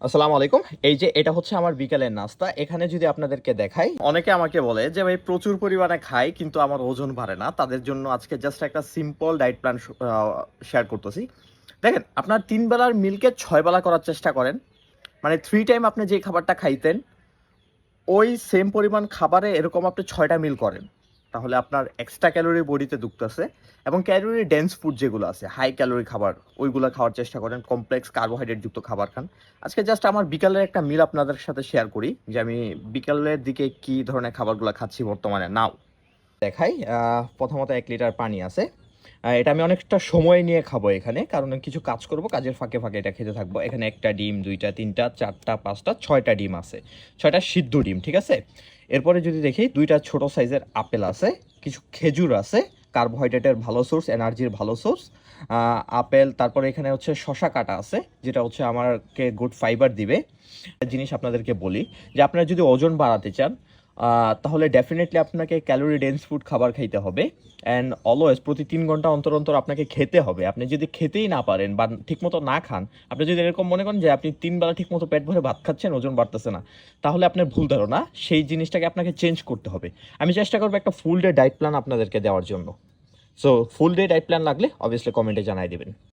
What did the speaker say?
আসসালামু আলাইকুম। এই যে এটা হচ্ছে আমার বিকালের নাস্তা। এখানে যদি আপনাদেরকে দেখাই, অনেকে আমাকে বলে যে ভাই প্রচুর পরিমাণে খাই কিন্তু আমার ওজন বাড়ে না। তাদের জন্য আজকে জাস্ট একটা সিম্পল ডায়েট প্ল্যান শেয়ার করতেছি। দেখেন, আপনার ৩ বেলার মিলকে ৬ বেলা করার চেষ্টা করেন। মানে 3 টাইম আপনি যে খাবারটা খাইতেন, ওই সেম পরিমাণ খাবারে এরকম আপনি ৬টা মিল করেন। তাহলে আপনার এক্সট্রা ক্যালোরি বডিতে ঢুকতেছে এবং ক্যালোরি ডেন্স ফুড যেগুলো আছে, হাই ক্যালোরি খাবার, ওইগুলো খাওয়ার চেষ্টা করেন। কমপ্লেক্স কার্বোহাইড্রেট যুক্ত খাবার খান। আজকে জাস্ট আমার বিকালের একটা মিল আপনাদের সাথে শেয়ার করি যে আমি বিকালের দিকে কি ধরনের খাবারগুলো খাচ্ছি বর্তমানে নাও দেখাই। প্রথমত ১ লিটার পানি আছে। এটা আমি অনেকটা সময় নিয়ে খাবো এখানে, কারণ আমি কিছু কাজ করব, কাজের ফাঁকে ফাঁকে এটা খেতে থাকবো। এখানে একটা ডিম, ২টা, ৩টা, ৪টা, ৫টা, ৬টা ডিম আছে। ৬টা সিদ্ধ ডিম, ঠিক আছে? এরপরে যদি দেখি ২টা ছোট সাইজের আপেল আছে, কিছু খেজুর আছে, কার্বোহাইড্রেটের ভালো সোর্স, এনার্জির ভালো সোর্স। আপেল, তারপরে এখানে হচ্ছে শশা কাটা আছে, যেটা হচ্ছে আমাকে গুড ফাইবার দিবে। একটা জিনিস আপনাদেরকে বলি যে আপনারা যদি ওজন বাড়াতে চান, তাহলে ডেফিনেটলি আপনাকে ক্যালোরি ডেন্স ফুড খাবার খাইতে হবে। অ্যান্ড অলওয়েজ প্রতি ৩ ঘন্টা অন্তর অন্তর আপনাকে খেতে হবে। আপনি যদি খেতেই না পারেন বা ঠিকমতো না খান, আপনি যদি এরকম মনে করেন যে আপনি ৩ বেলা ঠিকমতো পেট ভরে ভাত খাচ্ছেন, ওজন বাড়তেছে না, তাহলে আপনার ভুল ধারণা। সেই জিনিসটাকে আপনাকে চেঞ্জ করতে হবে। আমি চেষ্টা করবো একটা ফুল ডে ডায়েট প্ল্যান আপনাদেরকে দেওয়ার জন্য। So full day diet plan লাগলে অবভিয়াসলি কমেন্টে জানাই দেবেন।